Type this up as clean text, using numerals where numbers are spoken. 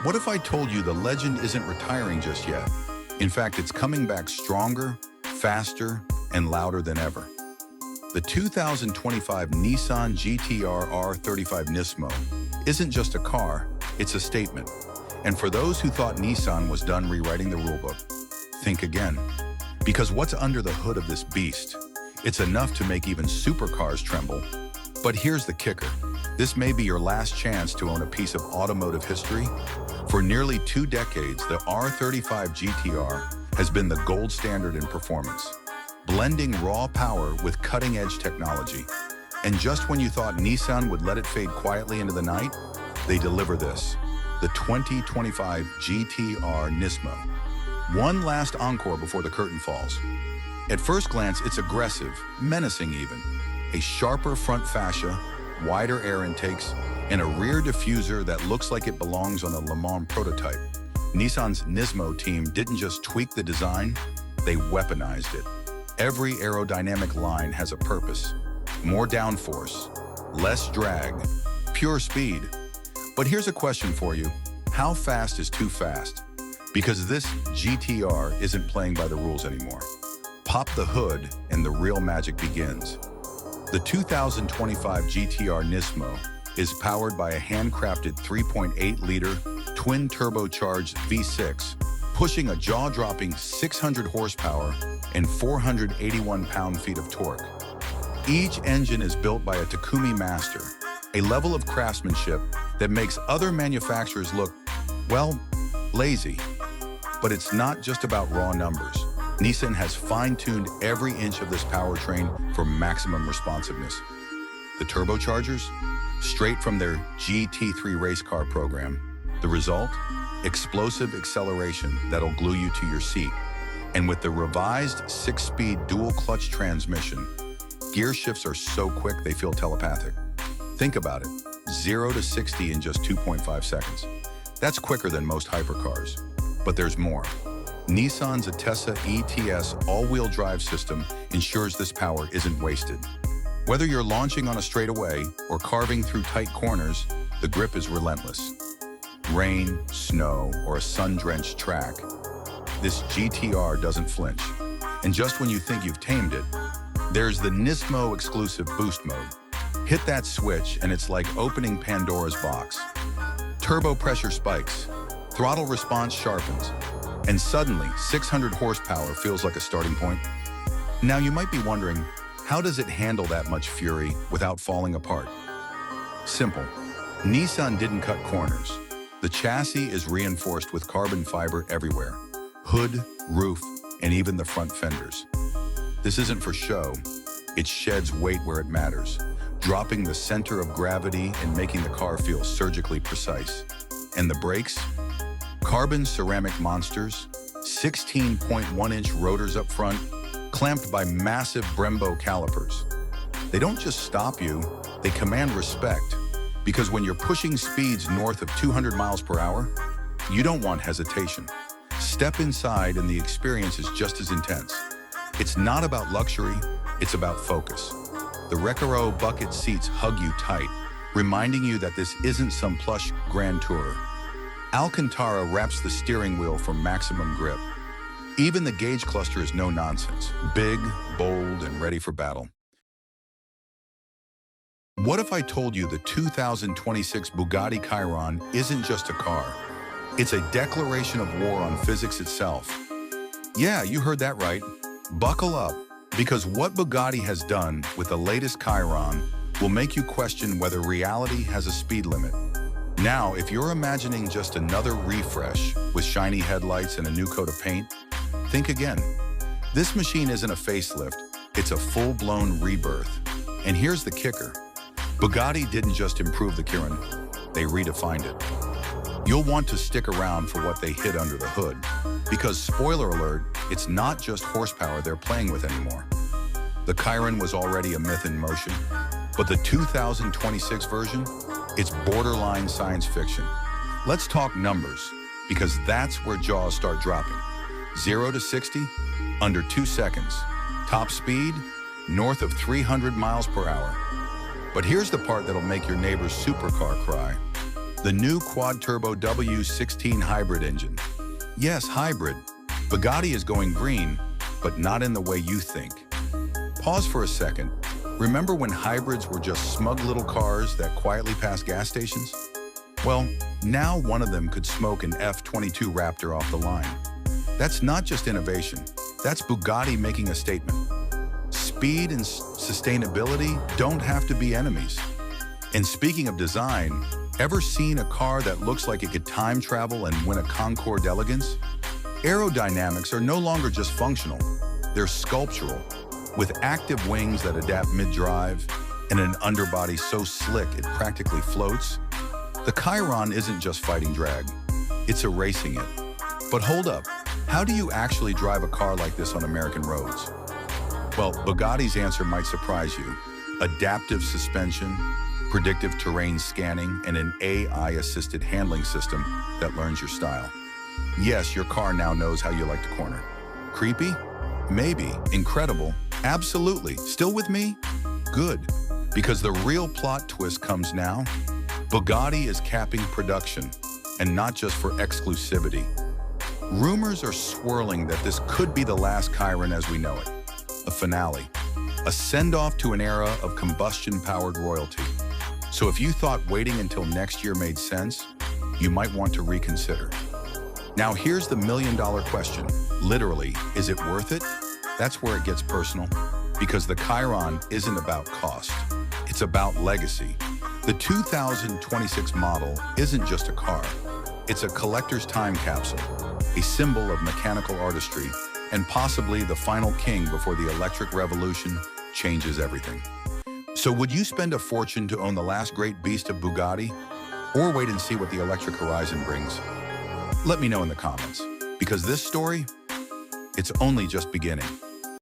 What if I told you the legend isn't retiring just yet? In fact, it's coming back stronger, faster, and louder than ever. The 2025 Nissan GT-R R35 Nismo isn't just a car, it's a statement. And for those who thought Nissan was done rewriting the rulebook, think again. Because what's under the hood of this beast? It's enough to make even supercars tremble. But here's the kicker. This may be your last chance to own a piece of automotive history. For nearly 2 decades, the R35 GT-R has been the gold standard in performance, blending raw power with cutting-edge technology. And just when you thought Nissan would let it fade quietly into the night, they deliver this, the 2025 GT-R Nismo. One last encore before the curtain falls. At first glance, it's aggressive, menacing even. A sharper front fascia, wider air intakes, and a rear diffuser that looks like it belongs on a Le Mans prototype. Nissan's Nismo team didn't just tweak the design, they weaponized it. Every aerodynamic line has a purpose. More downforce, less drag, pure speed. But here's a question for you. How fast is too fast? Because this GT-R isn't playing by the rules anymore. Pop the hood and the real magic begins. The 2025 GT-R Nismo is powered by a handcrafted 3.8-liter twin-turbocharged V6, pushing a jaw-dropping 600 horsepower and 481 pound-feet of torque. Each engine is built by a Takumi master, a level of craftsmanship that makes other manufacturers look, well, lazy. But it's not just about raw numbers. Nissan has fine-tuned every inch of this powertrain for maximum responsiveness. The turbochargers? Straight from their GT3 race car program. The result? Explosive acceleration that'll glue you to your seat. And with the revised 6-speed dual-clutch transmission, gear shifts are so quick they feel telepathic. Think about it, 0 to 60 in just 2.5 seconds. That's quicker than most hypercars. But there's more. Nissan's Atessa ETS all-wheel drive system ensures this power isn't wasted. Whether you're launching on a straightaway or carving through tight corners, the grip is relentless. Rain, snow, or a sun-drenched track, this GT-R doesn't flinch. And just when you think you've tamed it, there's the Nismo exclusive boost mode. Hit that switch and it's like opening Pandora's box. Turbo pressure spikes, throttle response sharpens, and suddenly 600 horsepower feels like a starting point. Now you might be wondering, how does it handle that much fury without falling apart? Simple. Nissan didn't cut corners. The chassis is reinforced with carbon fiber everywhere. Hood, roof, and even the front fenders. This isn't for show. It sheds weight where it matters, dropping the center of gravity and making the car feel surgically precise. And the brakes? Carbon ceramic monsters, 16.1-inch rotors up front, clamped by massive Brembo calipers. They don't just stop you, they command respect. Because when you're pushing speeds north of 200 miles per hour, you don't want hesitation. Step inside and the experience is just as intense. It's not about luxury, it's about focus. The Recaro bucket seats hug you tight, reminding you that this isn't some plush Grand Tourer. Alcantara wraps the steering wheel for maximum grip. Even the gauge cluster is no nonsense, big, bold, and ready for battle. What if I told you the 2026 Bugatti Chiron isn't just a car? It's a declaration of war on physics itself. Yeah, you heard that right. Buckle up, because what Bugatti has done with the latest Chiron will make you question whether reality has a speed limit. Now, if you're imagining just another refresh with shiny headlights and a new coat of paint, think again. This machine isn't a facelift, it's a full-blown rebirth. And here's the kicker. Bugatti didn't just improve the Chiron, they redefined it. You'll want to stick around for what they hid under the hood, because spoiler alert, it's not just horsepower they're playing with anymore. The Chiron was already a myth in motion, but the 2026 version, it's borderline science fiction. Let's talk numbers, because that's where jaws start dropping. 0 to 60, under 2 seconds. Top speed, north of 300 miles per hour. But here's the part that'll make your neighbor's supercar cry. The new quad-turbo W16 hybrid engine. Yes, hybrid. Bugatti is going green, but not in the way you think. Pause for a second. Remember when hybrids were just smug little cars that quietly passed gas stations? Well, now one of them could smoke an F-22 Raptor off the line. That's not just innovation. That's Bugatti making a statement. Speed and sustainability don't have to be enemies. And speaking of design, ever seen a car that looks like it could time travel and win a Concorde elegance? Aerodynamics are no longer just functional, they're sculptural. With active wings that adapt mid-drive and an underbody so slick it practically floats, the Chiron isn't just fighting drag, it's erasing it. But hold up, how do you actually drive a car like this on American roads? Well, Bugatti's answer might surprise you. Adaptive suspension, predictive terrain scanning, and an AI-assisted handling system that learns your style. Yes, your car now knows how you like to corner. Creepy? Maybe. Incredible? Absolutely. Still with me? Good. Because the real plot twist comes now. Bugatti is capping production, and not just for exclusivity. Rumors are swirling that this could be the last Chiron as we know it. A finale. A send-off to an era of combustion-powered royalty. So if you thought waiting until next year made sense, you might want to reconsider. Now here's the million-dollar question. Literally, is it worth it? That's where it gets personal, because the Chiron isn't about cost. It's about legacy. The 2026 model isn't just a car. It's a collector's time capsule, a symbol of mechanical artistry, and possibly the final king before the electric revolution changes everything. So would you spend a fortune to own the last great beast of Bugatti? Or wait and see what the electric horizon brings? Let me know in the comments, because this story, it's only just beginning.